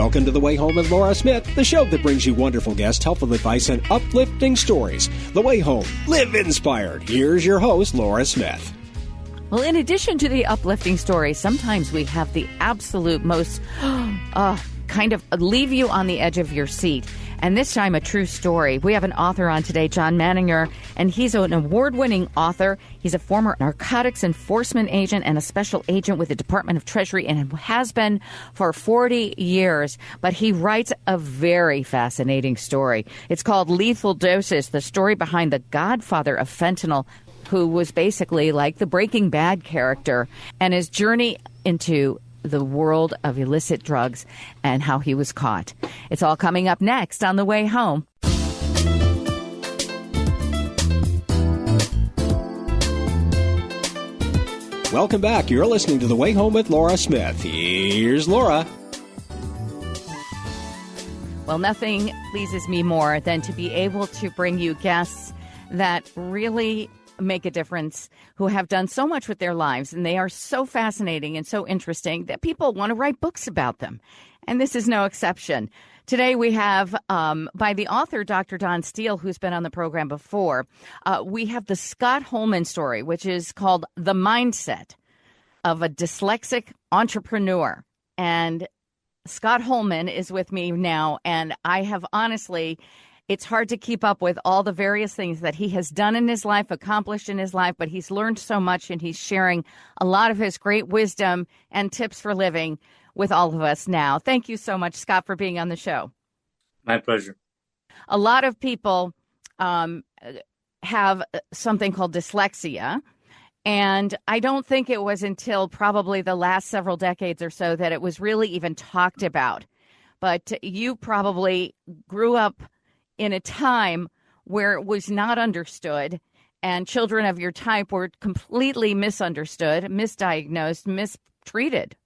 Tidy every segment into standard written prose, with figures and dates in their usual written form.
Welcome to The Way Home with Laura Smith, the show that brings you wonderful guests, helpful advice, and uplifting stories. The Way Home. Live inspired. Here's your host, Laura Smith. Well, in addition to the uplifting stories, sometimes we have the absolute most kind of leave you on the edge of your seat. And this time, a true story. We have an author on today, John Madinger, and he's an award-winning author. He's a former narcotics enforcement agent and a special agent with the Department of Treasury and has been for 40 years. But he writes a very fascinating story. It's called Lethal Doses, the story behind the godfather of fentanyl, who was basically like the Breaking Bad character, and his journey into the world of illicit drugs and how he was caught. It's all coming up next on The Way Home. Welcome back. You're listening to The Way Home with Laura Smith. Here's Laura. Well, nothing pleases me more than to be able to bring you guests that really make a difference, who have done so much with their lives, and they are so fascinating and so interesting that people want to write books about them. And this is no exception. Today we have, by the author, Dr. Don Steele, who's been on the program before, we have the Scott Holman story, which is called The Mindset of a Dyslexic Entrepreneur. And Scott Holman is with me now, and I have honestly... It's hard to keep up with all the various things that he has done in his life, accomplished in his life, but he's learned so much, and he's sharing a lot of his great wisdom and tips for living with all of us now. Thank you so much, Scott, for being on the show. My pleasure. A lot of people have something called dyslexia, and I don't think it was until probably the last several decades or so that it was really even talked about. But you probably grew up in a time where it was not understood, and children of your type were completely misunderstood, misdiagnosed, mistreated.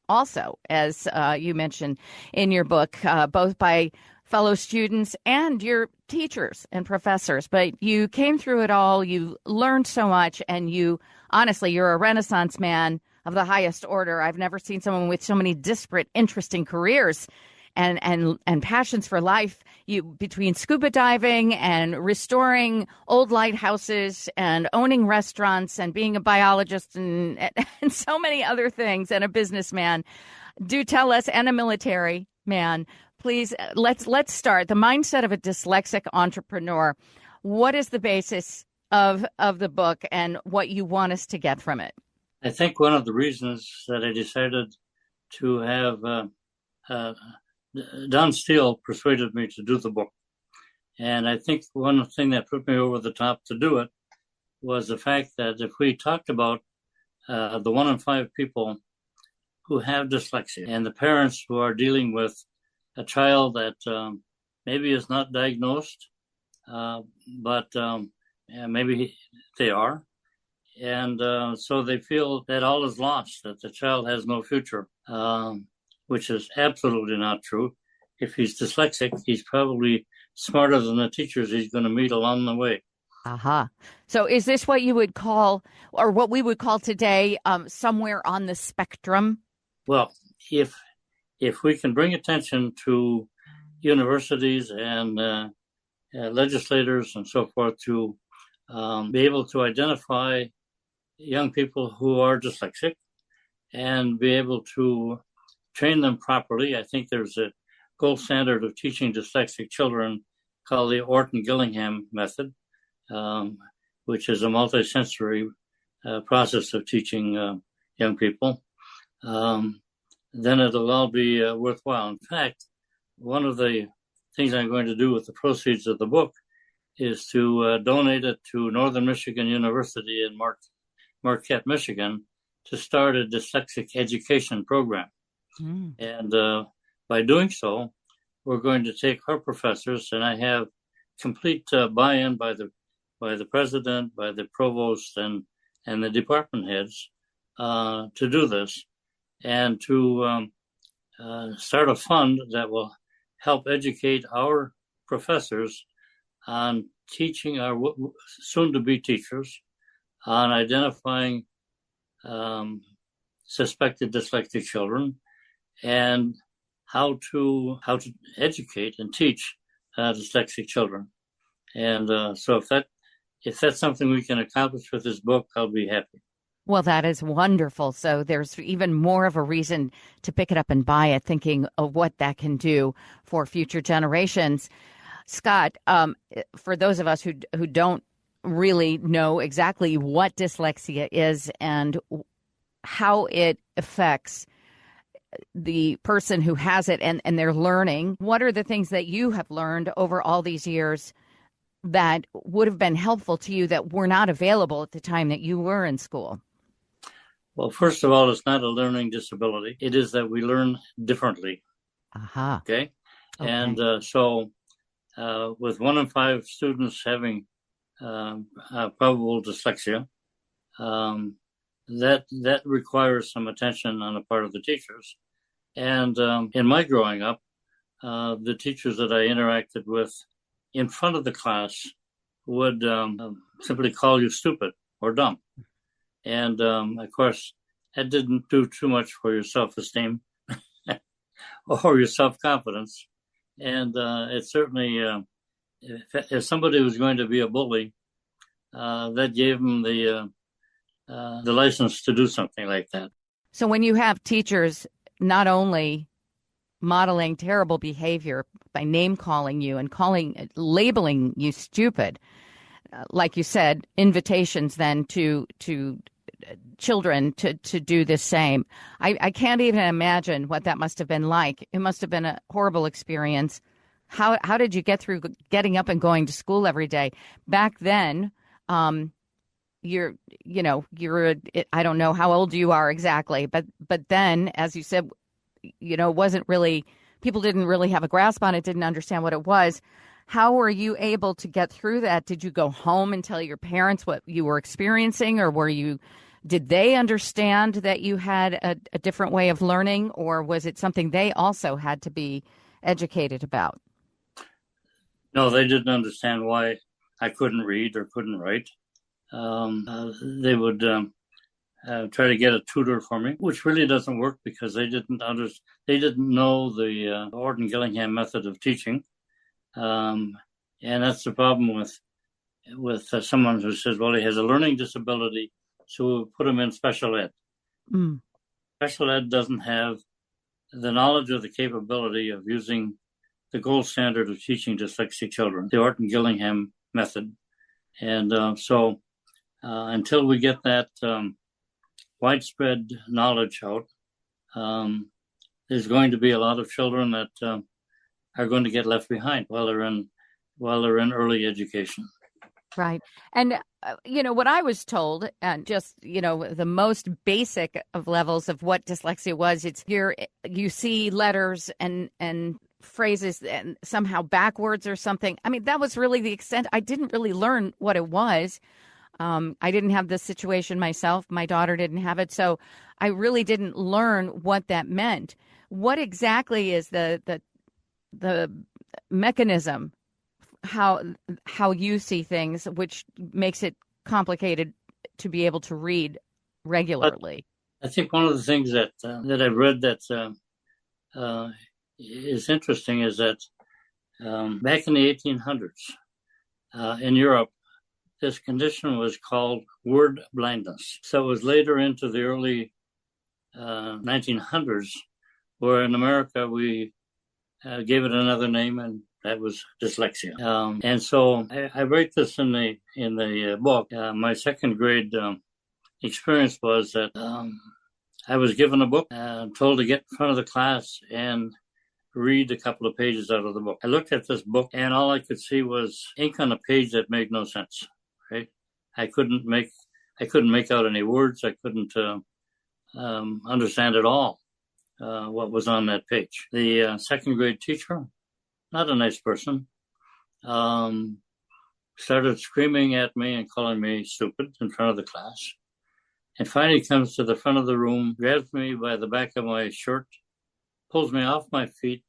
Also, as you mentioned in your book, both by fellow students and your teachers and professors. But you came through it all, you learned so much, and you, honestly, you're a Renaissance man of the highest order. I've never seen someone with so many disparate, interesting careers and passions for life. You, between scuba diving and restoring old lighthouses and owning restaurants and being a biologist and so many other things, and a businessman. Do tell us, and a military man, please, let's start. The mindset of a dyslexic entrepreneur. What is the basis of the book and what you want us to get from it? I think one of the reasons that I decided to have Don Steele persuaded me to do the book. And I think one thing that put me over the top to do it was the fact that if we talked about the 1 in 5 people who have dyslexia and the parents who are dealing with a child that maybe is not diagnosed, but maybe they are. And so they feel that all is lost, that the child has no future. Which is absolutely not true. If he's dyslexic, he's probably smarter than the teachers he's going to meet along the way. Aha. So is this what you would call, or what we would call today, somewhere on the spectrum? Well, if we can bring attention to universities and legislators and so forth to be able to identify young people who are dyslexic and be able to train them properly. I think there's a gold standard of teaching dyslexic children called the Orton-Gillingham method, which is a multisensory process of teaching young people. Then it'll all be worthwhile. In fact, one of the things I'm going to do with the proceeds of the book is to donate it to Northern Michigan University in Marquette, Michigan, to start a dyslexic education program. And by doing so, we're going to take our professors, and I have complete buy-in by the president, by the provost, and the department heads to do this, and to start a fund that will help educate our professors on teaching our soon-to-be teachers on identifying suspected dyslexic children and how to educate and teach dyslexic children. And so if that's something we can accomplish with this book, I'll be happy. Well, that is wonderful. So there's even more of a reason to pick it up and buy it, thinking of what that can do for future generations. Scott, for those of us who don't really know exactly what dyslexia is and how it affects the person who has it and their learning, what are the things that you have learned over all these years that would have been helpful to you that were not available at the time that you were in school? Well, first of all, it's not a learning disability. It is that we learn differently. Aha. Okay. And so with 1 in 5 students having probable dyslexia, that requires some attention on the part of the teachers. And in my growing up, the teachers that I interacted with in front of the class would simply call you stupid or dumb. And of course, that didn't do too much for your self-esteem or your self-confidence. And it certainly, if somebody was going to be a bully, that gave them the license to do something like that. So when you have teachers not only modeling terrible behavior by name calling you and labeling you stupid, like you said, invitations then to children to do the same. I can't even imagine what that must have been like. It must have been a horrible experience. How did you get through getting up and going to school every day? Back then, you're I don't know how old you are exactly, but then, as you said, people didn't really have a grasp on it, didn't understand what it was. How were you able to get through that? Did you go home and tell your parents what you were experiencing, or did they understand that you had a different way of learning, or was it something they also had to be educated about? No, they didn't understand why I couldn't read or couldn't write. They would try to get a tutor for me, which really doesn't work because they didn't know the Orton-Gillingham method of teaching. And that's the problem with someone who says, well, he has a learning disability, so we'll put him in special ed. Mm. Special ed doesn't have the knowledge or the capability of using the gold standard of teaching dyslexic children, the Orton-Gillingham method. And so until we get that widespread knowledge out, there's going to be a lot of children that are going to get left behind while they're in early education. Right. And, what I was told, and just, the most basic of levels of what dyslexia was, it's you see letters and phrases and somehow backwards or something. I mean, that was really the extent. I didn't really learn what it was. I didn't have this situation myself. My daughter didn't have it. So I really didn't learn what that meant. What exactly is the mechanism, how you see things, which makes it complicated to be able to read regularly? I think one of the things that I've read that is interesting is that back in the 1800s in Europe, this condition was called word blindness. So it was later into the early 1900s where in America we gave it another name, and that was dyslexia. And so I write this in the book. My second grade experience was that I was given a book, told to get in front of the class and read a couple of pages out of the book. I looked at this book, and all I could see was ink on a page that made no sense. Right? I couldn't make out any words. I couldn't understand at all what was on that page. The second grade teacher, not a nice person, started screaming at me and calling me stupid in front of the class. And finally comes to the front of the room, grabs me by the back of my shirt, pulls me off my feet,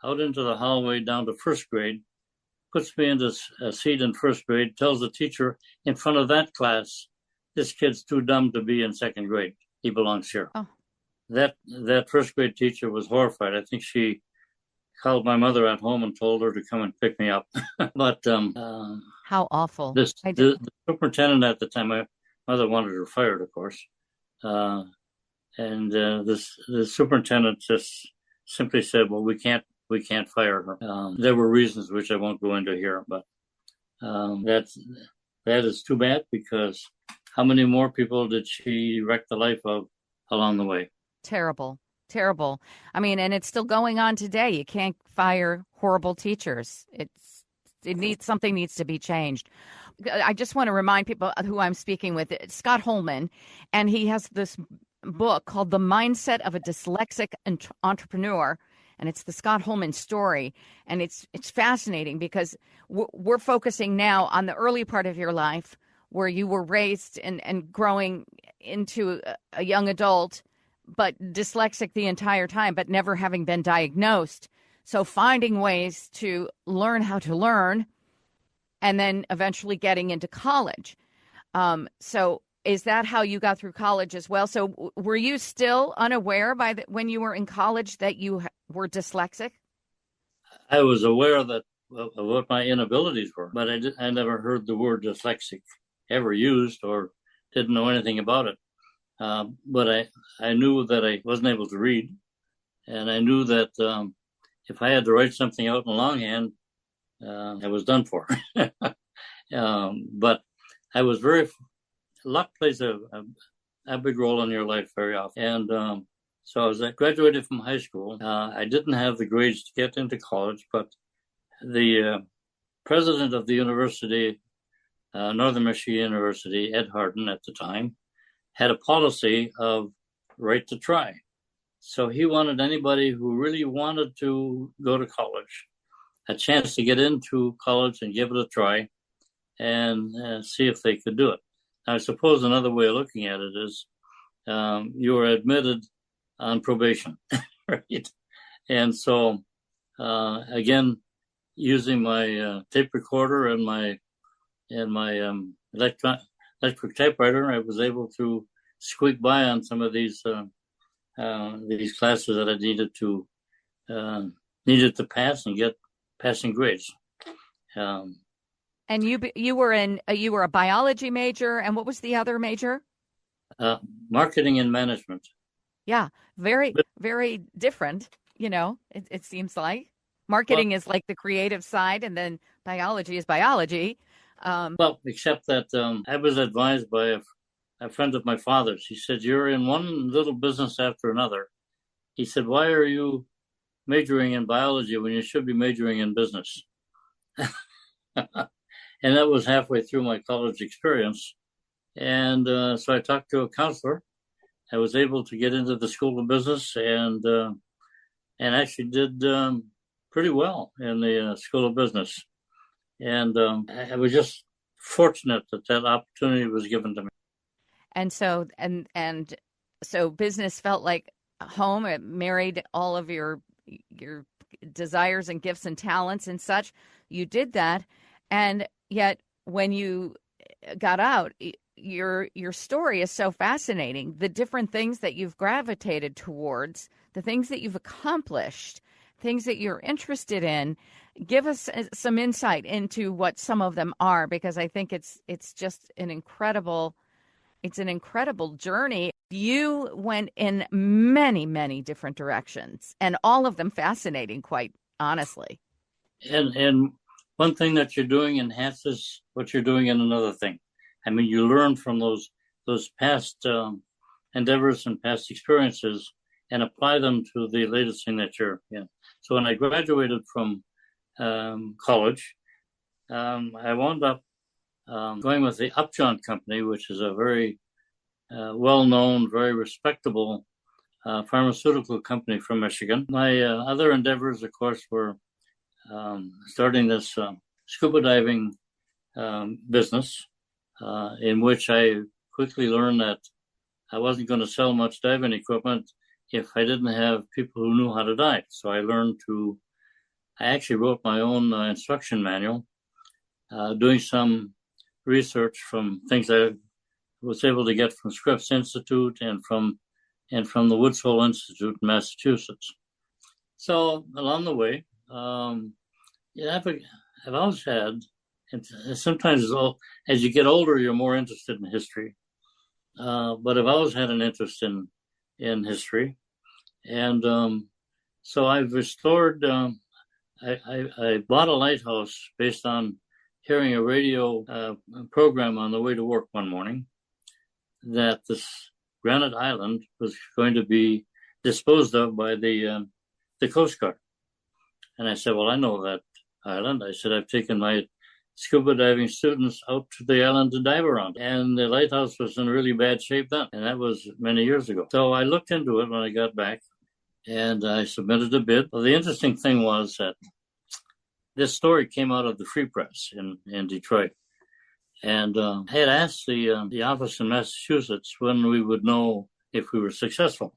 out into the hallway down to first grade, puts me into a seat in first grade, tells the teacher in front of that class, this kid's too dumb to be in second grade. He belongs here. Oh. that first grade teacher was horrified. I think she called my mother at home and told her to come and pick me up. But How awful. the superintendent at the time, my mother wanted her fired, of course. The superintendent just simply said, "Well, we can't fire her." There were reasons which I won't go into here, but that is too bad, because how many more people did she wreck the life of along the way? Terrible. Terrible. I mean, and it's still going on today. You can't fire horrible teachers. Something needs to be changed. I just want to remind people who I'm speaking with. It's Scott Holman, and he has this book called The Mindset of a Dyslexic Entrepreneur, and it's the Scott Holman story. And it's fascinating because we're focusing now on the early part of your life where you were raised and growing into a young adult, but dyslexic the entire time, but never having been diagnosed. So finding ways to learn how to learn, and then eventually getting into college. So is that how you got through college as well? So were you still unaware when you were in college that you were dyslexic? I was aware of what my inabilities were, but I never heard the word dyslexic ever used, or didn't know anything about it. But I knew that I wasn't able to read, and I knew that if I had to write something out in longhand, I was done for. But I was luck plays a big role in your life very often. And so I graduated from high school. I didn't have the grades to get into college, but the president of the university, Northern Michigan University, Ed Hardin at the time, had a policy of right to try. So he wanted anybody who really wanted to go to college a chance to get into college and give it a try and see if they could do it. Now, I suppose another way of looking at it is you were admitted on probation, right? And so, again, using my tape recorder and my electric typewriter, I was able to squeak by on some of these classes that I needed to pass and get passing grades. And you were a biology major, and what was the other major? Marketing and management. Yeah, very, very different. It seems like marketing is like the creative side, and then biology is biology. Except that I was advised by a friend of my father's. He said, "You're in one little business after another." He said, "Why are you majoring in biology when you should be majoring in business?" And that was halfway through my college experience. And so I talked to a counselor. I was able to get into the School of Business and actually did pretty well in the School of Business. And I was just fortunate that opportunity was given to me. And so so business felt like home. It married all of your desires and gifts and talents and such. You did that, and yet when you got out, your story is so fascinating. The different things that you've gravitated towards, the things that you've accomplished, things that you're interested in. Give us some insight into what some of them are, because I think it's just an incredible journey. You went in many, many different directions, and all of them fascinating, quite honestly. And one thing that you're doing enhances what you're doing in another thing. I mean, you learn from those past endeavors and past experiences and apply them to the latest thing that you're in. So when I graduated from college, I wound up going with the Upjohn Company, which is a very well-known, very respectable pharmaceutical company from Michigan. My other endeavors, of course, were starting this scuba diving business, in which I quickly learned that I wasn't going to sell much diving equipment if I didn't have people who knew how to dive. So I actually wrote my own instruction manual, doing some research from things I was able to get from Scripps Institute and from and from the Woods Hole Institute in Massachusetts. So along the way, I've always had, and sometimes as you get older, you're more interested in history. But I've always had an interest in history, and so I've restored. I bought a lighthouse based on hearing a radio program on the way to work one morning that this granite island was going to be disposed of by the Coast Guard. And I said, well, I know that island. I said, I've taken my scuba diving students out to the island to dive around. And the lighthouse was in really bad shape then. And that was many years ago. So I looked into it when I got back and I submitted a bid. Well, the interesting thing was that this story came out of the Free Press in Detroit. And I had asked the office in Massachusetts when we would know if we were successful.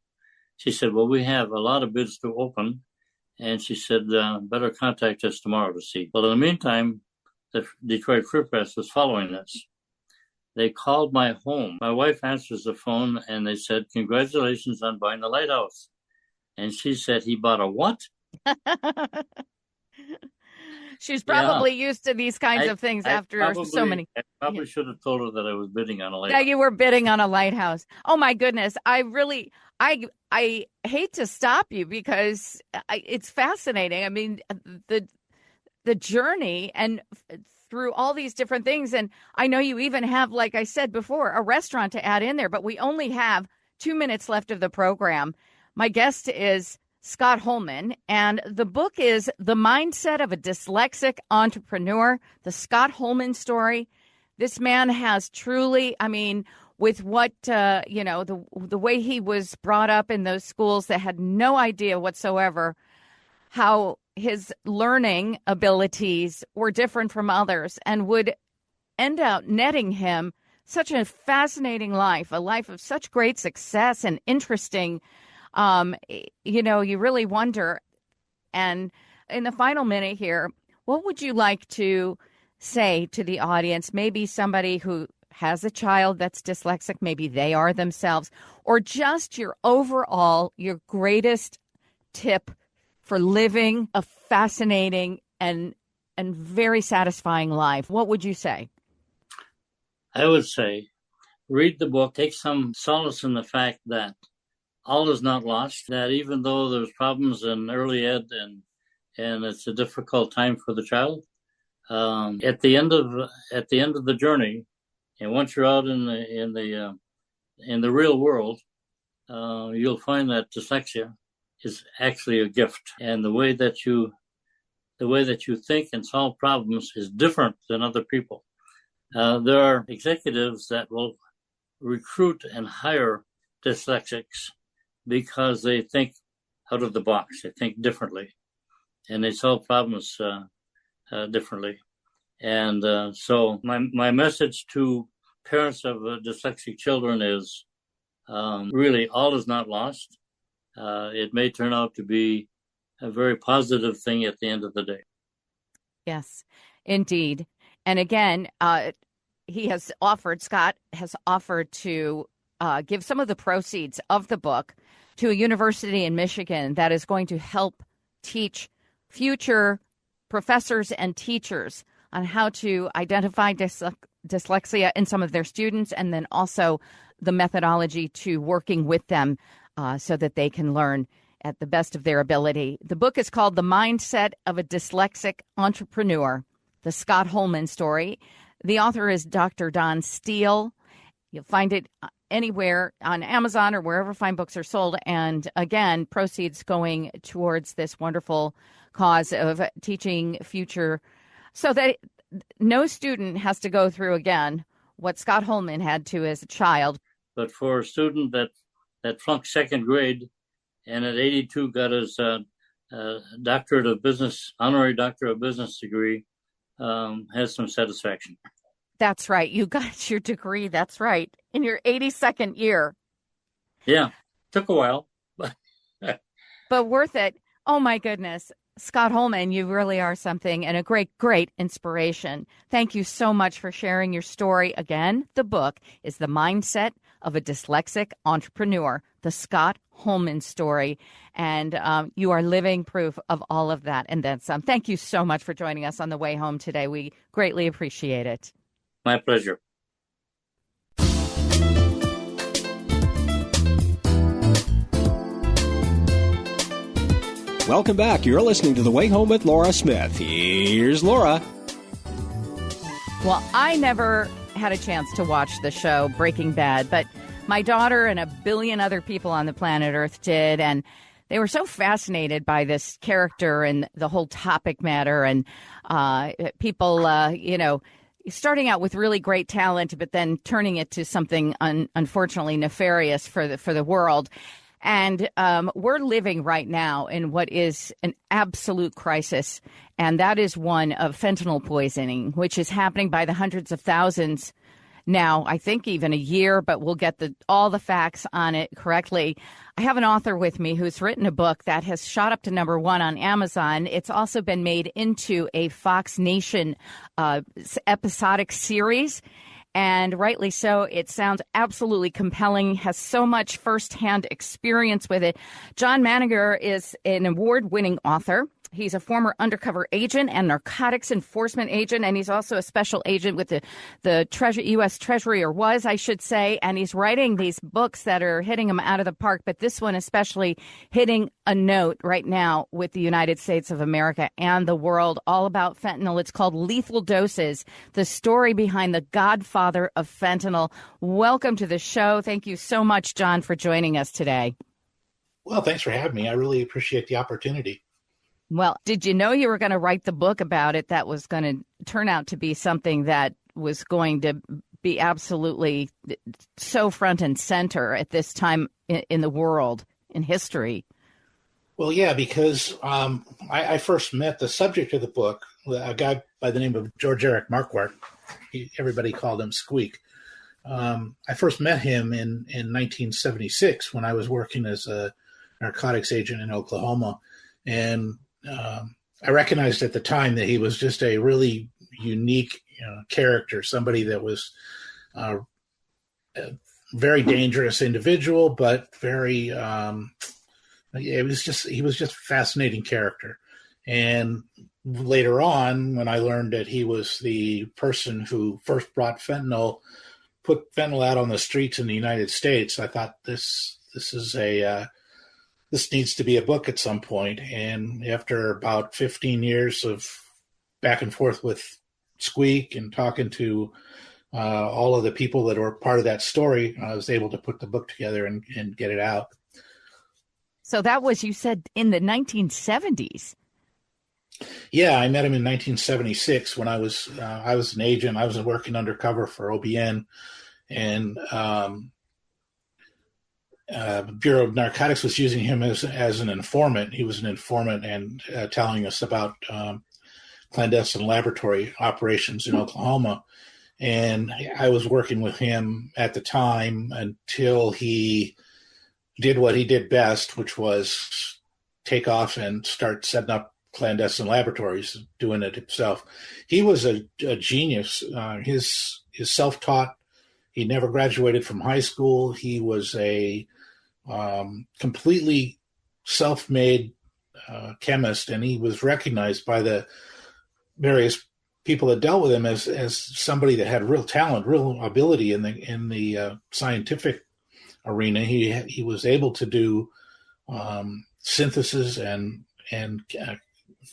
She said, well, we have a lot of bids to open. And she said, better contact us tomorrow to see. Well, in the meantime, the Detroit Free Press was following this. They called my home. My wife answers the phone and they said, congratulations on buying the lighthouse. And she said, he bought a what? She's probably used to these kinds of things after so many. I probably should have told her that I was bidding on a lighthouse. Yeah, you were bidding on a lighthouse. Oh my goodness. I hate to stop you because it's fascinating. I mean, the journey and through all these different things. And I know you even have, like I said before, a restaurant to add in there, but we only have 2 minutes left of the program. My guest is Scott Holman, and the book is The Mindset of a Dyslexic Entrepreneur, the Scott Holman story. This man has truly, I mean, with what, the way he was brought up in those schools that had no idea whatsoever how his learning abilities were different from others and would end up netting him such a fascinating life, a life of such great success and interesting. You really wonder. And in the final minute here, what would you like to say to the audience? Maybe somebody who has a child that's dyslexic, maybe they are themselves, or just your greatest tip for living a fascinating and very satisfying life. What would you say? I would say, read the book, take some solace in the fact that all is not lost, that even though there's problems in early ed and it's a difficult time for the child, at the end of the journey, and once you're out in the real world, you'll find that dyslexia is actually a gift, and the way that you think and solve problems is different than other people. There are executives that will recruit and hire dyslexics because they think out of the box, they think differently, and they solve problems differently. And so my message to parents of dyslexic children is really all is not lost. It may turn out to be a very positive thing at the end of the day. Yes, indeed. And again, Scott has offered to give some of the proceeds of the book to a university in Michigan that is going to help teach future professors and teachers on how to identify dyslexia in some of their students, and then also the methodology to working with them so that they can learn at the best of their ability. The book is called The Mindset of a Dyslexic Entrepreneur, the Scott Holman story. The author is Dr. Don Steele. You'll find it anywhere on Amazon or wherever fine books are sold. And again, proceeds going towards this wonderful cause of teaching future, so that no student has to go through again what Scott Holman had to as a child. But for a student that flunked second grade and at 82 got his doctorate of business, honorary doctor of business degree, has some satisfaction. That's right. You got your degree. That's right. In your 82nd year. Yeah. Took a while. But worth it. Oh, my goodness. Scott Holman, you really are something and a great, great inspiration. Thank you so much for sharing your story. Again, the book is The Mindset of a Dyslexic Entrepreneur, the Scott Holman story. And you are living proof of all of that and then some. Thank you so much for joining us on the way home today. We greatly appreciate it. My pleasure. Welcome back. You're listening to The Way Home with Laura Smith. Here's Laura. Well, I never had a chance to watch the show Breaking Bad, but my daughter and a billion other people on the planet Earth did, and they were so fascinated by this character and the whole topic matter, and people, starting out with really great talent, but then turning it to something unfortunately nefarious for the world. And we're living right now in what is an absolute crisis, and that is one of fentanyl poisoning, which is happening by the hundreds of thousands now, I think even a year, but we'll get all the facts on it correctly. I have an author with me who's written a book that has shot up to #1 on Amazon. It's also been made into a Fox Nation episodic series. And rightly so. It sounds absolutely compelling, has so much firsthand experience with it. John Madinger is an award-winning author. He's a former undercover agent and narcotics enforcement agent, and he's also a special agent with the U.S. Treasury, or was, I should say, and he's writing these books that are hitting him out of the park, but this one especially hitting a note right now with the United States of America and the world, all about fentanyl. It's called Lethal Doses, the story behind the godfather of fentanyl. Welcome to the show. Thank you so much, John, for joining us today. Well, thanks for having me. I really appreciate the opportunity. Well, did you know you were going to write the book about it that was going to turn out to be something that was going to be absolutely so front and center at this time in the world, in history? Well, yeah, because I first met the subject of the book, a guy by the name of George Eric Marquardt. Everybody called him Squeak. I first met him in 1976 when I was working as a narcotics agent in Oklahoma. And I recognized at the time that he was just a really unique character, somebody that was a very dangerous individual, but very he was just a fascinating character. And later on, when I learned that he was the person who first put fentanyl out on the streets in the United States, I thought this needs to be a book at some point. And after about 15 years of back and forth with Squeak and talking to all of the people that were part of that story, I was able to put the book together and get it out. So that was, you said, in the 1970s. Yeah, I met him in 1976 when I was an agent. I was working undercover for OBN, and Bureau of Narcotics was using him as an informant. He was an informant and telling us about clandestine laboratory operations in Oklahoma. And I was working with him at the time until he did what he did best, which was take off and start setting up clandestine laboratories, doing it himself. He was a genius. His self-taught. He never graduated from high school. He was a completely self-made chemist, and he was recognized by the various people that dealt with him as somebody that had real talent, real ability in the scientific arena. He was able to do synthesis and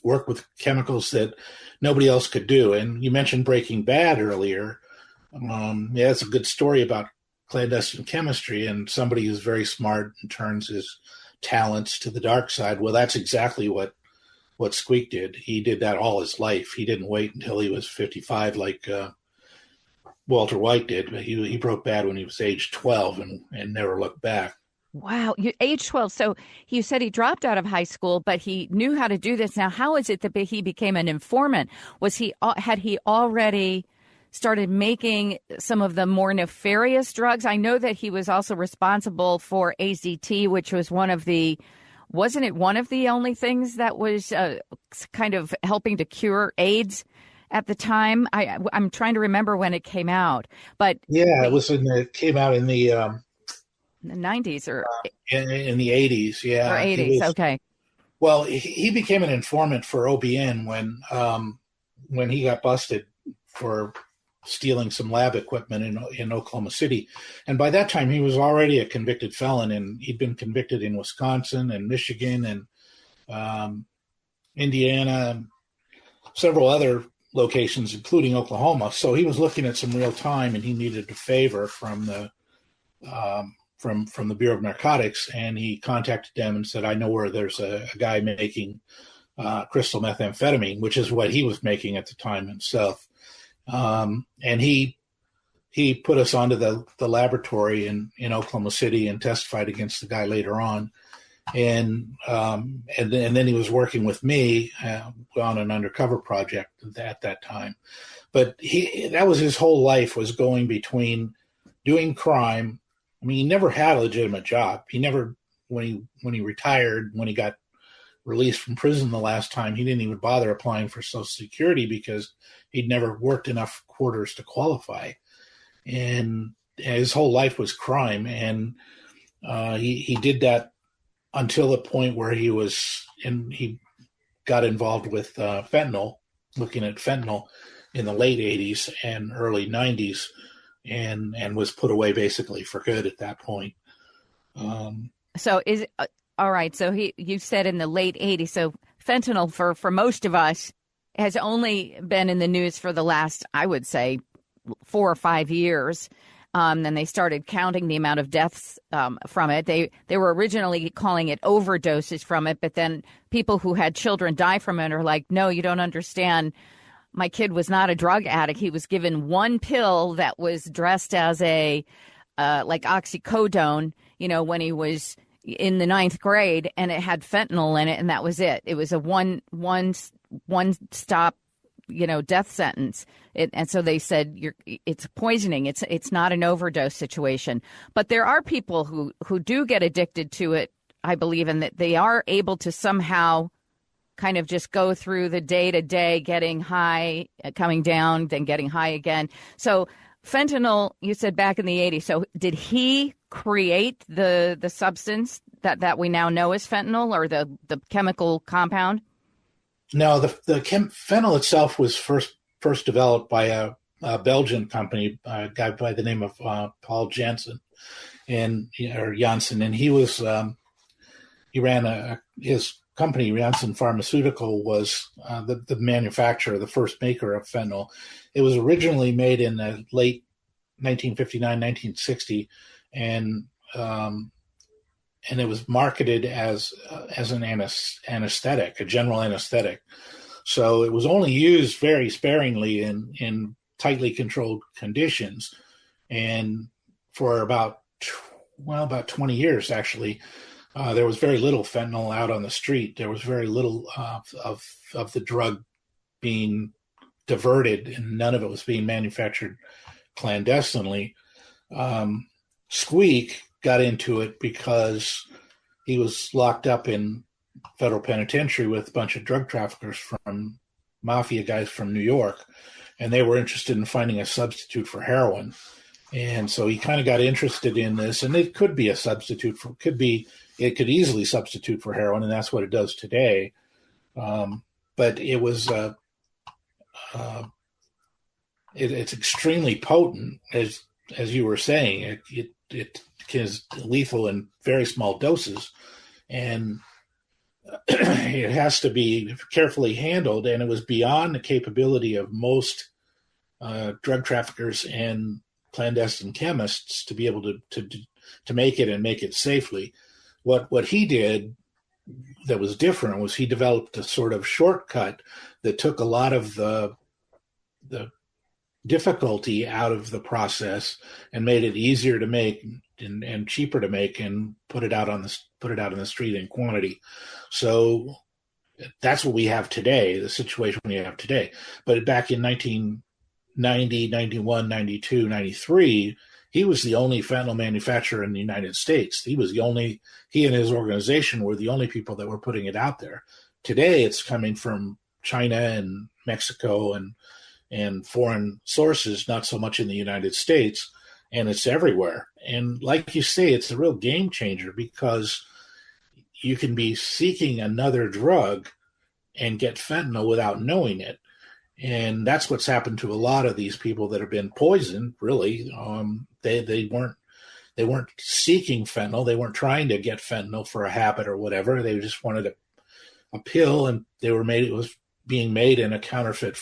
work with chemicals that nobody else could do. And you mentioned Breaking Bad earlier. It's a good story about clandestine chemistry and somebody who's very smart and turns his talents to the dark side. Well, that's exactly what Squeak did. He did that all his life. He didn't wait until he was 55 like Walter White did. But he broke bad when he was age 12 and never looked back. Wow. Age 12. So you said he dropped out of high school, but he knew how to do this. Now, how is it that he became an informant? Had he already started making some of the more nefarious drugs? I know that he was also responsible for AZT, which was one of the wasn't it one of the only things that was kind of helping to cure AIDS at the time? I'm trying to remember when it came out, but Yeah, it came out in the the 90s in the 80s. or Yeah, 80s. Okay. well, he became an informant for OBN when he got busted for stealing some lab equipment in Oklahoma City. And by that time, he was already a convicted felon, and he'd been convicted in Wisconsin and Michigan and Indiana, and several other locations, including Oklahoma. So he was looking at some real time, and he needed a favor from the from the Bureau of Narcotics, and he contacted them and said, "I know where there's a guy making crystal methamphetamine," which is what he was making at the time himself. And he put us onto the laboratory in Oklahoma City and testified against the guy later on. And then he was working with me on an undercover project at that time. But that was his whole life, was going between doing crime. I mean, he never had a legitimate job. He never, when he retired, when he got released from prison the last time, he didn't even bother applying for Social Security because he'd never worked enough quarters to qualify. And his whole life was crime. And he did that until the point where he got involved with fentanyl, looking at fentanyl in the late 80s and early 90s, and was put away basically for good at that point. So is all right. So you said in the late 80s. So fentanyl for most of us has only been in the news for the last, I would say, 4 or 5 years. Then they started counting the amount of deaths from it. They were originally calling it overdoses from it, but then people who had children die from it are like, no, you don't understand. My kid was not a drug addict. He was given one pill that was dressed as a like oxycodone, when he was in the 9th grade, and it had fentanyl in it, and that was it. It was a one stop, death sentence. And so they said it's poisoning. It's not an overdose situation. But there are people who do get addicted to it, I believe, and that they are able to somehow kind of just go through the day to day, getting high, coming down, then getting high again. So fentanyl, you said back in the 80s. So did he create the substance that we now know as fentanyl, or the chemical compound? No, the fentanyl itself was first developed by a Belgian company, a guy by the name of Paul Janssen, or Janssen, and he ran his company, Janssen Pharmaceutical, was the manufacturer, the first maker of fentanyl. It was originally made in the late 1959, 1960, and it was marketed as an anesthetic, a general anesthetic. So it was only used very sparingly in tightly controlled conditions, and for about 20 years actually. There was very little fentanyl out on the street. There was very little of the drug being diverted, and none of it was being manufactured clandestinely. Squeak got into it because he was locked up in federal penitentiary with a bunch of drug traffickers from mafia guys from New York, and they were interested in finding a substitute for heroin. And so he kind of got interested in this, and it could be a substitute it could easily substitute for heroin, and that's what it does today. But it was it's extremely potent, as you were saying. It is lethal in very small doses, and it has to be carefully handled. And it was beyond the capability of most drug traffickers and clandestine chemists to be able to make it and make it safely. What he did that was different was he developed a sort of shortcut that took a lot of the difficulty out of the process and made it easier to make and cheaper to make, and put it out on the street in quantity. So that's what we have today, the situation we have today. But back in 1990, 91, 92, 93, he was the only fentanyl manufacturer in the United States. He and his organization were the only people that were putting it out there. Today, it's coming from China and Mexico and foreign sources, not so much in the United States, and it's everywhere. And like you say, it's a real game changer because you can be seeking another drug and get fentanyl without knowing it. And that's what's happened to a lot of these people that have been poisoned, really. They weren't seeking fentanyl. They weren't trying to get fentanyl for a habit or whatever. They just wanted a pill, and it was being made in a counterfeit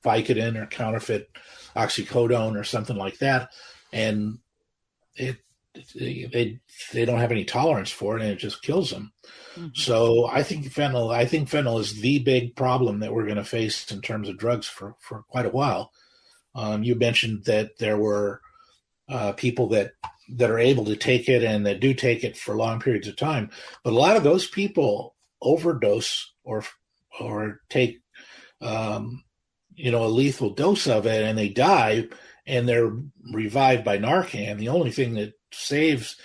Vicodin or counterfeit oxycodone or something like that. And they don't have any tolerance for it, and it just kills them. Mm-hmm. So I think fentanyl is the big problem that we're going to face in terms of drugs for quite a while. You mentioned that there were people that are able to take it and that do take it for long periods of time, but a lot of those people overdose or take a lethal dose of it, and they die, and they're revived by Narcan. The only thing that saves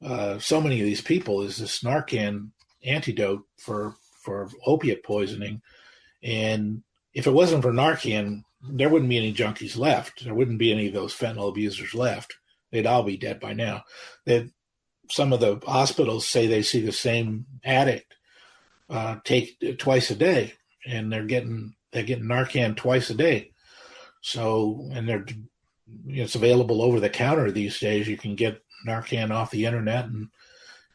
so many of these people is this Narcan antidote for opiate poisoning. And if it wasn't for Narcan, there wouldn't be any junkies left. There wouldn't be any of those fentanyl abusers left. They'd all be dead by now. Some of the hospitals say they see the same addict take twice a day, and they're getting Narcan twice a day. So, and it's available over the counter these days. You can get Narcan off the internet,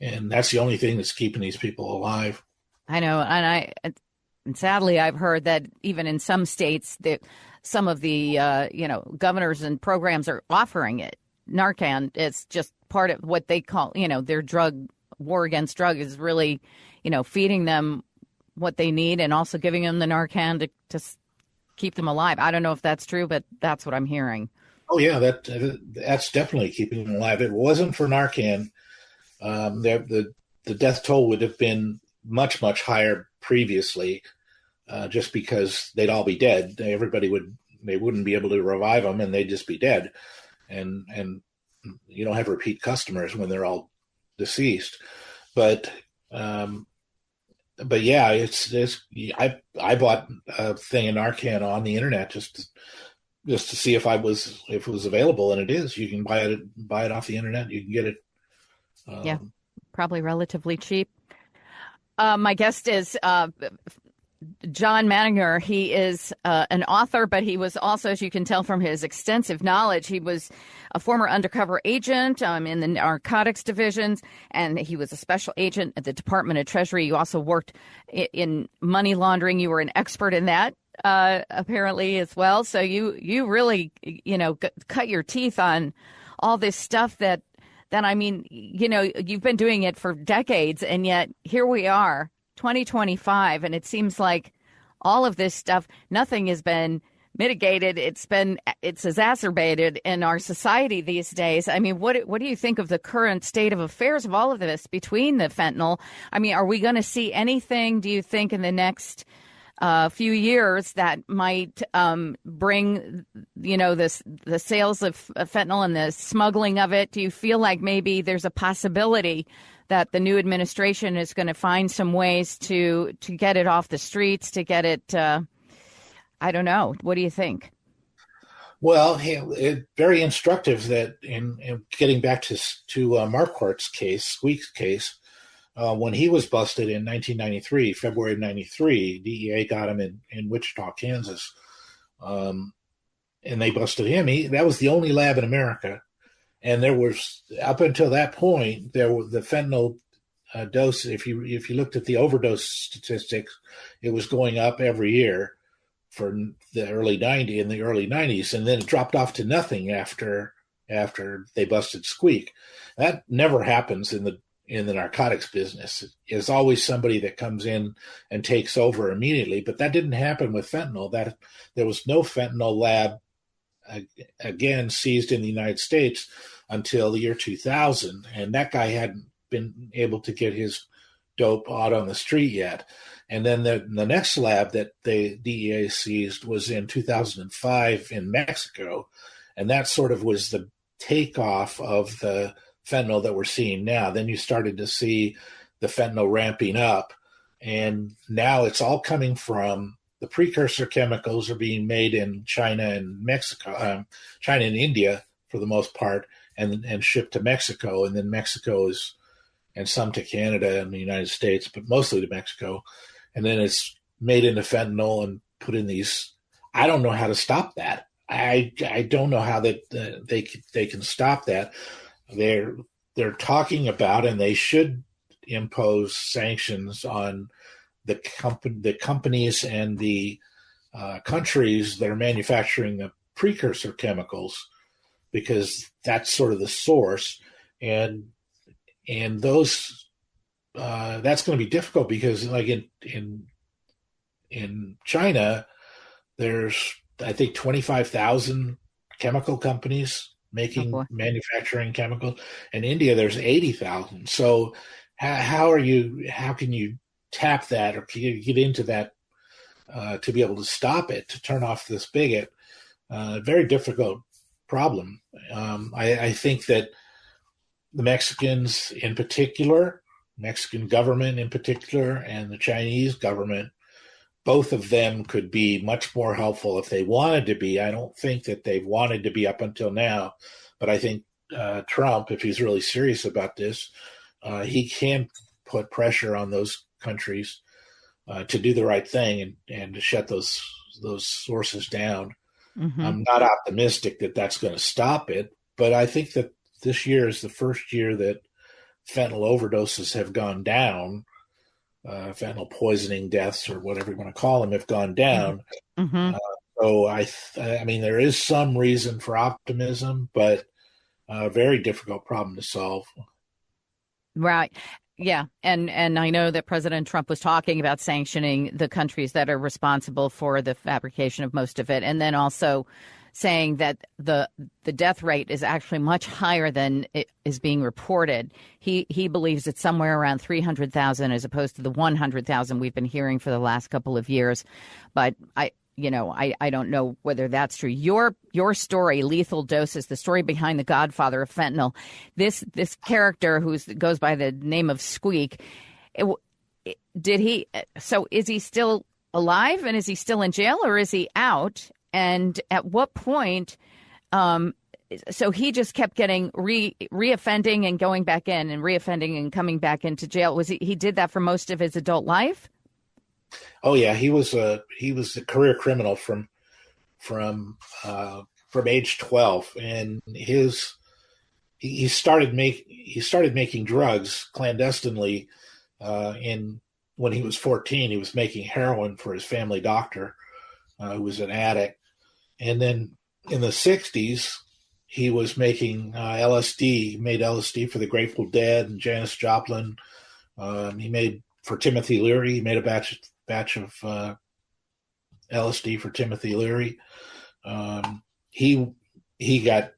and that's the only thing that's keeping these people alive. I know, and sadly, I've heard that even in some states, that some of the governors and programs are offering it. Narcan, it's just part of what they call their drug war against drug is really feeding them what they need and also giving them the Narcan to keep them alive. I don't know if that's true, but that's what I'm hearing. Oh yeah, that's definitely keeping them alive. If it wasn't for Narcan, the death toll would have been much, much higher previously, just because they'd all be dead. They wouldn't be able to revive them, and they'd just be dead. And you don't have repeat customers when they're all deceased. But yeah, I bought a thing of Narcan on the internet just to see if it was available, and it is. You can buy it off the internet. You can get it. Probably relatively cheap. My guest is John Madinger. He is an author, but he was also, as you can tell from his extensive knowledge, he was a former undercover agent in the narcotics divisions, and he was a special agent at the Department of Treasury. You also worked in money laundering. You were an expert in that, apparently, as well. So you really, cut your teeth on all this stuff that I mean, you've been doing it for decades, and yet here we are, 2025, and it seems like all of this stuff, nothing has been mitigated. It's exacerbated in our society these days. I mean, what do you think of the current state of affairs of all of this between the fentanyl? I mean, are we going to see anything, do you think, in the next few years that might bring, the sales of fentanyl and the smuggling of it? Do you feel like maybe there's a possibility that the new administration is going to find some ways to get it off the streets, to get it, I don't know. What do you think? Well, it's very instructive that in getting back to Marquardt's case, Squeak's case, when he was busted in 1993, February of 93, DEA got him in Wichita, Kansas, and they busted him. That was the only lab in America. And there was, up until that point, the fentanyl dose, if you looked at the overdose statistics, it was going up every year for the early 90s, and then it dropped off to nothing after they busted Squeak. That never happens in the narcotics business. It's always somebody that comes in and takes over immediately, but that didn't happen with fentanyl. That there was no fentanyl lab again seized in the United States until the year 2000, and that guy hadn't been able to get his dope out on the street yet. And then the next lab that the DEA seized was in 2005 in Mexico, and that sort of was the takeoff of the fentanyl that we're seeing now. Then you started to see the fentanyl ramping up, and now it's all coming from the precursor chemicals are being made in China and Mexico, China and India for the most part, and shipped to Mexico, and then Mexico is, and some to Canada and the United States, but mostly to Mexico, and then it's made into fentanyl and put in these. I don't know how to stop that. I don't know how that they can stop that. They're talking about, and they should impose sanctions on the companies and the countries that are manufacturing the precursor chemicals, because that's sort of the source, and those that's going to be difficult because, like in China, there's I think 25,000 chemical companies manufacturing chemicals. In India, there's 80,000. So how can you tap that, or can you get into that to be able to stop it, to turn off this bigot? Very difficult problem. I think that the Mexicans in particular, Mexican government in particular, and the Chinese government, both of them could be much more helpful if they wanted to be. I don't think that they've wanted to be up until now, but I think Trump, if he's really serious about this, he can put pressure on those countries to do the right thing and to shut those sources down. Mm-hmm. I'm not optimistic that that's going to stop it, but I think that this year is the first year that fentanyl overdoses have gone down. Fentanyl poisoning deaths, or whatever you want to call them, have gone down. Mm-hmm. So I mean, there is some reason for optimism, but a very difficult problem to solve. Right. Yeah. And I know that President Trump was talking about sanctioning the countries that are responsible for the fabrication of most of it. And then also saying that the death rate is actually much higher than it is being reported. He believes it's somewhere around 300,000 as opposed to the 100,000 we've been hearing for the last couple of years. But I don't know whether that's true. Your story, Lethal Doses, the story behind the godfather of fentanyl, this character who goes by the name of Squeak, so is he still alive, and is he still in jail, or is he out? And at what point, so he just kept getting reoffending and going back in, and reoffending and coming back into jail. He did that for most of his adult life? Oh yeah, he was a career criminal from age 12, and he started making drugs clandestinely. When he was 14, he was making heroin for his family doctor, who was an addict. And then in the 60s, he was making LSD. He made LSD for the Grateful Dead and Janis Joplin. He made for Timothy Leary. He made a batch of LSD for Timothy Leary. He got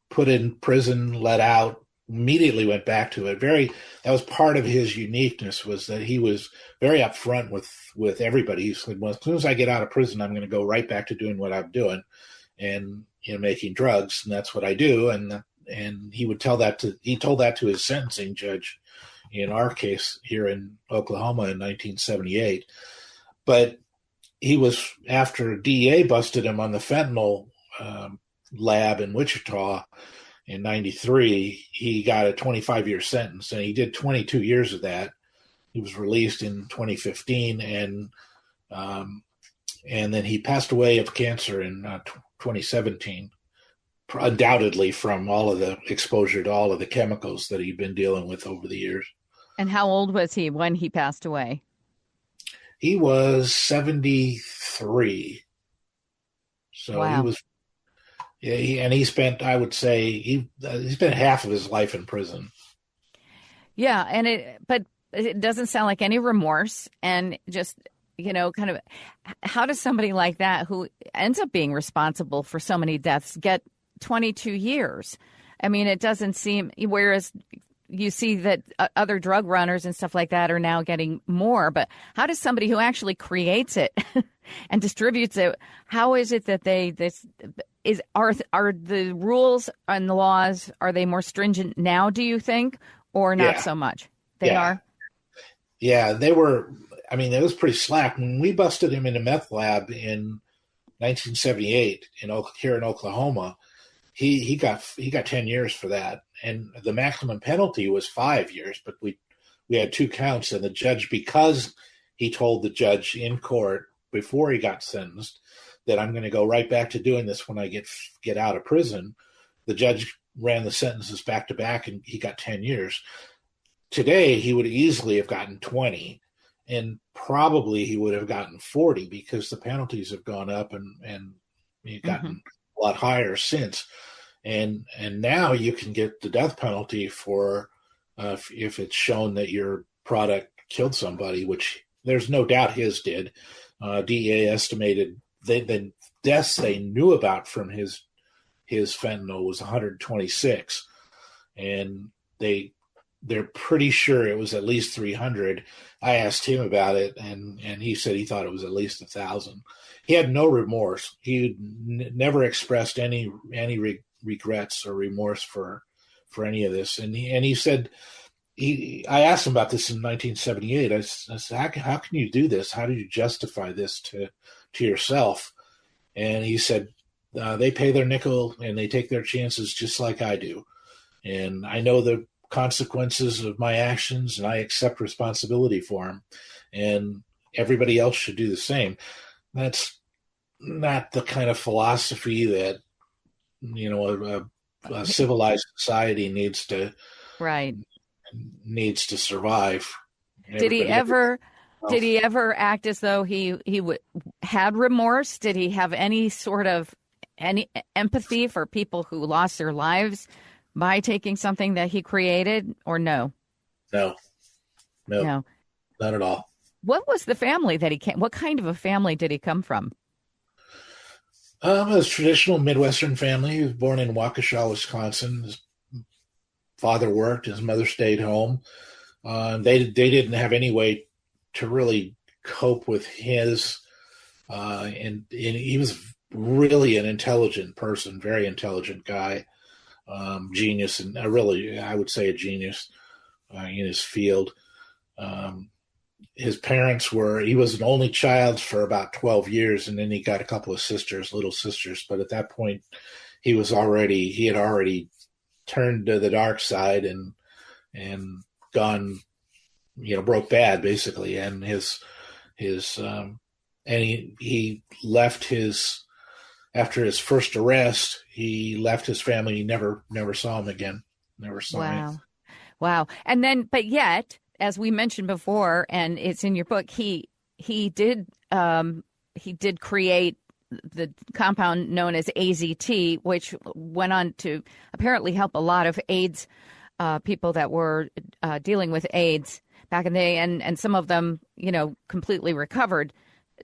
put in prison, let out, immediately went back to it. That was part of his uniqueness, was that he was very upfront with everybody. He said, well, as soon as I get out of prison, I'm going to go right back to doing what I'm doing, and making drugs, and that's what I do. And he told that to his sentencing judge in our case here in Oklahoma in 1978. But he was, after DEA busted him on the fentanyl lab in Wichita in 93, he got a 25-year sentence, and he did 22 years of that. He was released in 2015, and then he passed away of cancer in 2017, undoubtedly from all of the exposure to all of the chemicals that he'd been dealing with over the years. And how old was he when he passed away? He was 73. So wow. He was. Yeah, he spent, I would say, he spent half of his life in prison. Yeah, but it doesn't sound like any remorse, and just, kind of, how does somebody like that, who ends up being responsible for so many deaths, get 22 years? I mean, it doesn't seem, whereas you see that other drug runners and stuff like that are now getting more, but how does somebody who actually creates it and distributes it, how is it that are the rules and the laws, are they more stringent now, do you think, or not Yeah. so much? They Yeah. are? Yeah, they were. I mean, it was pretty slack. When we busted him in a meth lab in 1978 here in Oklahoma, he got 10 years for that, and the maximum penalty was 5 years. But we had 2 counts, and the judge, because he told the judge in court before he got sentenced that I'm going to go right back to doing this when I get out of prison, the judge ran the sentences back to back, and he got 10 years. Today, he would easily have gotten 20, and probably he would have gotten 40 because the penalties have gone up and he's gotten a lot higher since. And now you can get the death penalty for if it's shown that your product killed somebody, which there's no doubt his did. DEA estimated the deaths they knew about from his fentanyl was 126, and they're pretty sure it was at least 300. I asked him about it, and he said he thought it was at least 1,000. He had no remorse. He never expressed any regrets or remorse for any of this. And he said, I asked him about this in 1978. I said, how can you do this? How do you justify this to yourself? And he said, they pay their nickel and they take their chances just like I do. And I know the consequences of my actions, and I accept responsibility for them. And everybody else should do the same. That's not the kind of philosophy that a civilized society needs to survive. Did he ever act as though he had remorse? Did he have any empathy for people who lost their lives by taking something that he created, or no? No, not at all. What was the family that he came? What kind of a family did he come from? It was a traditional Midwestern family. He was born in Waukesha, Wisconsin. His father worked. His mother stayed home. They didn't have any way to really cope with his. And he was really an intelligent person, very intelligent guy. Genius, and I would say a genius in his field. His parents he was an only child for about 12 years, and then he got a couple of little sisters. But at that point, he had already turned to the dark side and gone, broke bad basically. And he left after his first arrest, he left his family. He never saw him again. Never saw him. Wow. And then, but yet, as we mentioned before, and it's in your book, he did create the compound known as AZT, which went on to apparently help a lot of AIDS people that were dealing with AIDS back in the day, and some of them, completely recovered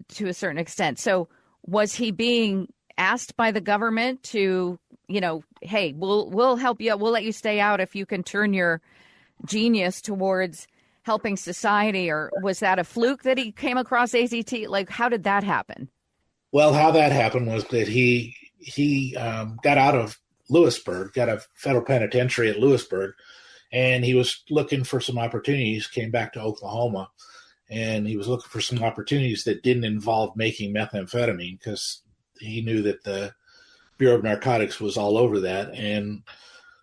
to a certain extent. So was he being asked by the government to, hey, we'll help you, we'll let you stay out if you can turn your genius towards helping society? Or was that a fluke that he came across AZT? Like, how did that happen? Well, how that happened was that he got out of Lewisburg, got a federal penitentiary at Lewisburg, and he was looking for some opportunities, came back to Oklahoma, and he was looking for some opportunities that didn't involve making methamphetamine, because he knew that the Bureau of Narcotics was all over that. And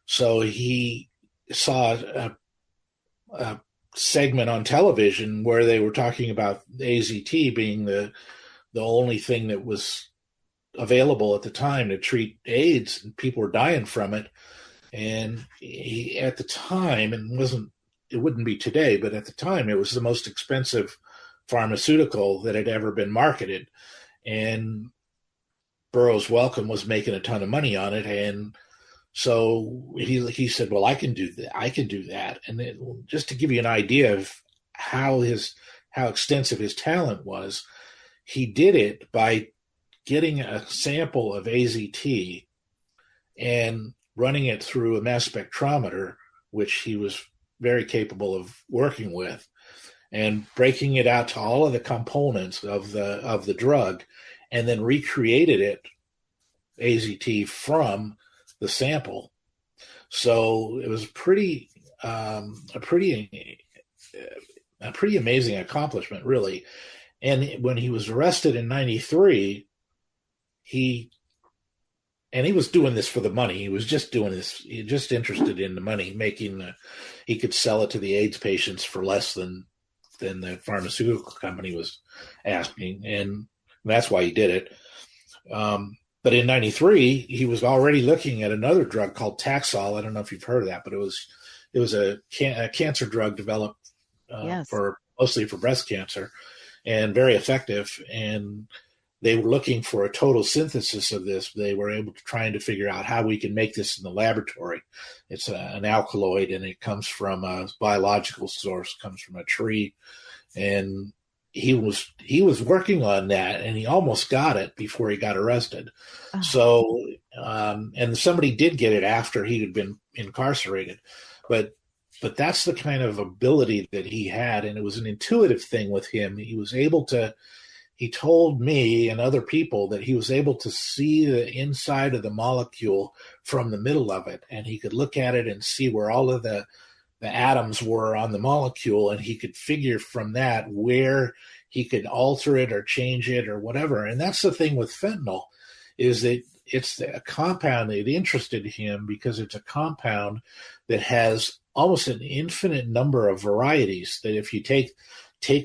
so he saw a segment on television where they were talking about AZT being the only thing that was available at the time to treat AIDS, and people were dying from it. And at the time, it wouldn't be today, but at the time, it was the most expensive pharmaceutical that had ever been marketed. And Burroughs Wellcome was making a ton of money on it. And so he said, well, I can do that. And just to give you an idea of how extensive his talent was, he did it by getting a sample of AZT and running it through a mass spectrometer, which he was very capable of working with, and breaking it out to all of the components of the drug, and then recreated it AZT from the sample. So it was a pretty amazing accomplishment, really. And when he was arrested in 93, he was doing this for the money. He was just doing this, just interested in the money, he could sell it to the AIDS patients for less than the pharmaceutical company was asking. And that's why he did it. But in 93, he was already looking at another drug called Taxol. I don't know if you've heard of that, but it was a cancer drug developed mostly for breast cancer, and very effective. And they were looking for a total synthesis of this. They were able to trying to figure out how we can make this in the laboratory. It's an alkaloid, and it comes from a biological source, comes from a tree. And he was working on that, and he almost got it before he got arrested. Oh. So, and somebody did get it after he had been incarcerated, but that's the kind of ability that he had, and it was an intuitive thing with him. He told me and other people that he was able to see the inside of the molecule from the middle of it, and he could look at it and see where all of the atoms were on the molecule, and he could figure from that where he could alter it or change it or whatever. And that's the thing with fentanyl, is that it's a compound that interested him because it's a compound that has almost an infinite number of varieties, that if you take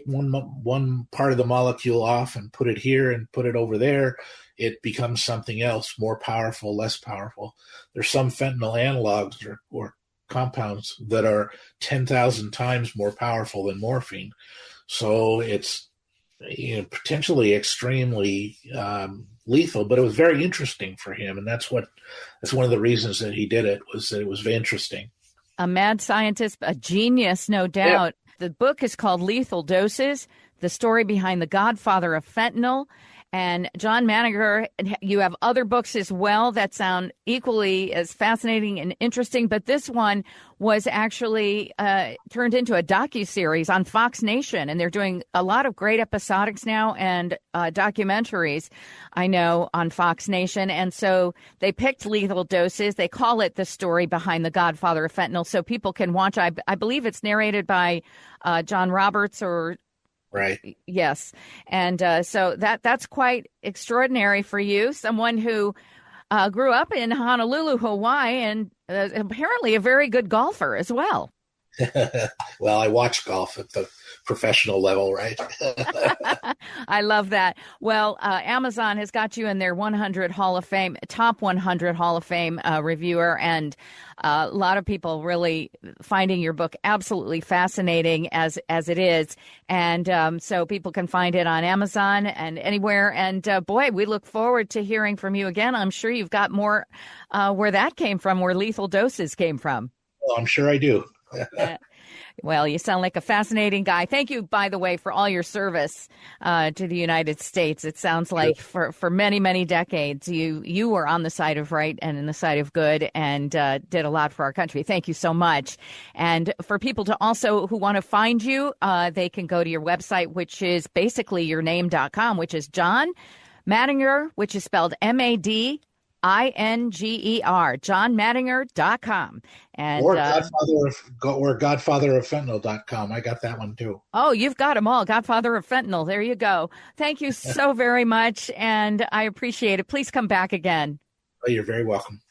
one part of the molecule off and put it here and put it over there, it becomes something else, more powerful, less powerful. There's some fentanyl analogs or compounds that are 10,000 times more powerful than morphine. So it's potentially extremely lethal, but it was very interesting for him. And that's one of the reasons that he did it, was that it was very interesting. A mad scientist, a genius, no doubt. Yeah. The book is called Lethal Doses, the story behind the godfather of fentanyl. And John Madinger, you have other books as well that sound equally as fascinating and interesting, but this one was actually turned into a docuseries on Fox Nation, and they're doing a lot of great episodics now and documentaries, I know, on Fox Nation. And so they picked Lethal Doses. They call it the story behind the godfather of fentanyl, so people can watch. I believe it's narrated by John Roberts or... Right. Yes. And so that's quite extraordinary for you, someone who grew up in Honolulu, Hawaii, and apparently a very good golfer as well. Well, I watch golf at the professional level, right? I love that. Well, Amazon has got you in their 100 Hall of Fame, top 100 Hall of Fame reviewer, and a lot of people really finding your book absolutely fascinating as it is. And so people can find it on Amazon and anywhere. And boy, we look forward to hearing from you again. I'm sure you've got more where that came from, where Lethal Doses came from. Well, I'm sure I do. Well, you sound like a fascinating guy. Thank you, by the way, for all your service to the United States. It sounds like for many, many decades, you were on the side of right and in the side of good, and did a lot for our country. Thank you so much. And for people to also who want to find you, they can go to your website, which is basically yourname.com, which is John Madinger, which is spelled Madinger, johnmadinger.com. And or godfatherofentanyl.com. I got that one too. Oh, you've got them all. Godfather of Fentanyl. There you go. Thank you so very much, and I appreciate it. Please come back again. Oh, you're very welcome.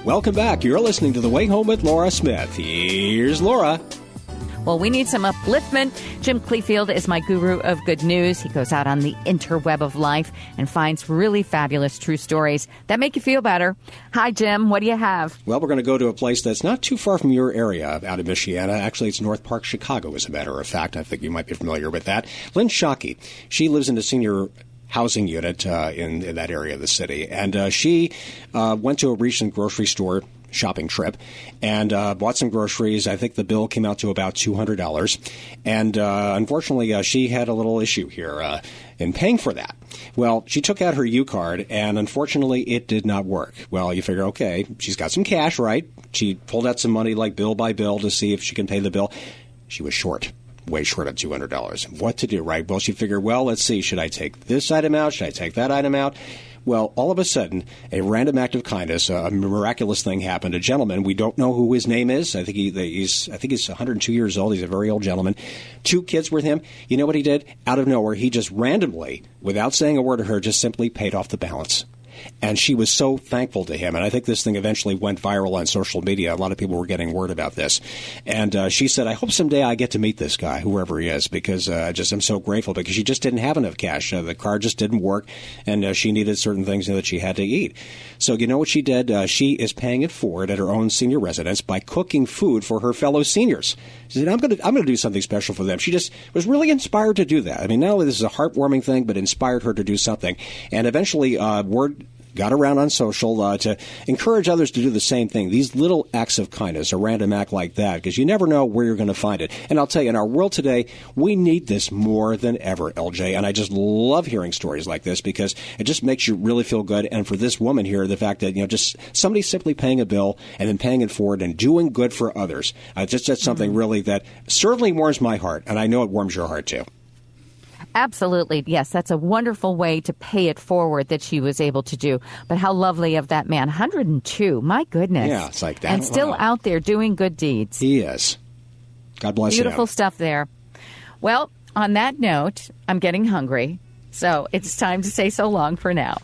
Welcome back. You're listening to The Way Home with Laura Smith. Here's Laura. Well, we need some upliftment. Jim Cleefield is my guru of good news. He goes out on the interweb of life and finds really fabulous true stories that make you feel better. Hi, Jim. What do you have? Well, we're going to go to a place that's not too far from your area out of Michiana. Actually, it's North Park, Chicago, as a matter of fact. I think you might be familiar with that. Lynn Shockey, she lives in a senior housing unit in that area of the city. And she went to a recent grocery store shopping trip and bought some groceries. I think the bill came out to about $200. And unfortunately, she had a little issue here in paying for that. Well, she took out her U-card, and unfortunately, it did not work. Well, you figure, okay, she's got some cash, right? She pulled out some money like bill by bill to see if she can pay the bill. She was short way short of $200. What to do, right? Well, she figured, well, let's see, should I take this item out? Should I take that item out? Well, all of a sudden, a random act of kindness, a miraculous thing happened. A gentleman, we don't know who his name is. I think he's 102 years old. He's a very old gentleman. 2 kids with him. You know what he did? Out of nowhere, he just randomly, without saying a word to her, just simply paid off the balance. And she was so thankful to him. And I think this thing eventually went viral on social media. A lot of people were getting word about this. And she said, I hope someday I get to meet this guy, whoever he is, because I'm so grateful, because she just didn't have enough cash. The card just didn't work, and she needed certain things that she had to eat. So you know what she did? She is paying it forward at her own senior residence by cooking food for her fellow seniors. She said, I'm going to do something special for them. She just was really inspired to do that. I mean, not only this is a heartwarming thing, but inspired her to do something. And eventually, word got around on social to encourage others to do the same thing. These little acts of kindness, a random act like that, because you never know where you're going to find it. And I'll tell you, in our world today, we need this more than ever, LJ. And I just love hearing stories like this, because it just makes you really feel good. And for this woman here, the fact that, just somebody simply paying a bill and then paying it forward and doing good for others, that's something really that certainly warms my heart. And I know it warms your heart too. Absolutely. Yes, that's a wonderful way to pay it forward that she was able to do. But how lovely of that man. 102. My goodness. Yeah, it's like that. And still out there doing good deeds. He is. God bless him. Beautiful stuff there. Well, on that note, I'm getting hungry. So it's time to say so long for now.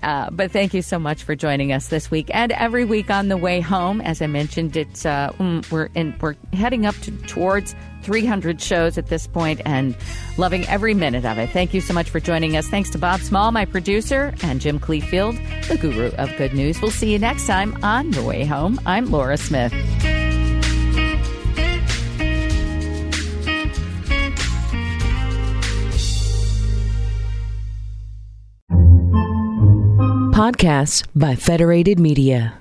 But thank you so much for joining us this week and every week on the way home. As I mentioned, it's we're heading up towards 300 shows at this point and loving every minute of it. Thank you so much for joining us. Thanks to Bob Small, my producer, and Jim Cleefield, the guru of good news. We'll see you next time on The Way Home. I'm Laura Smith. Podcasts by Federated Media.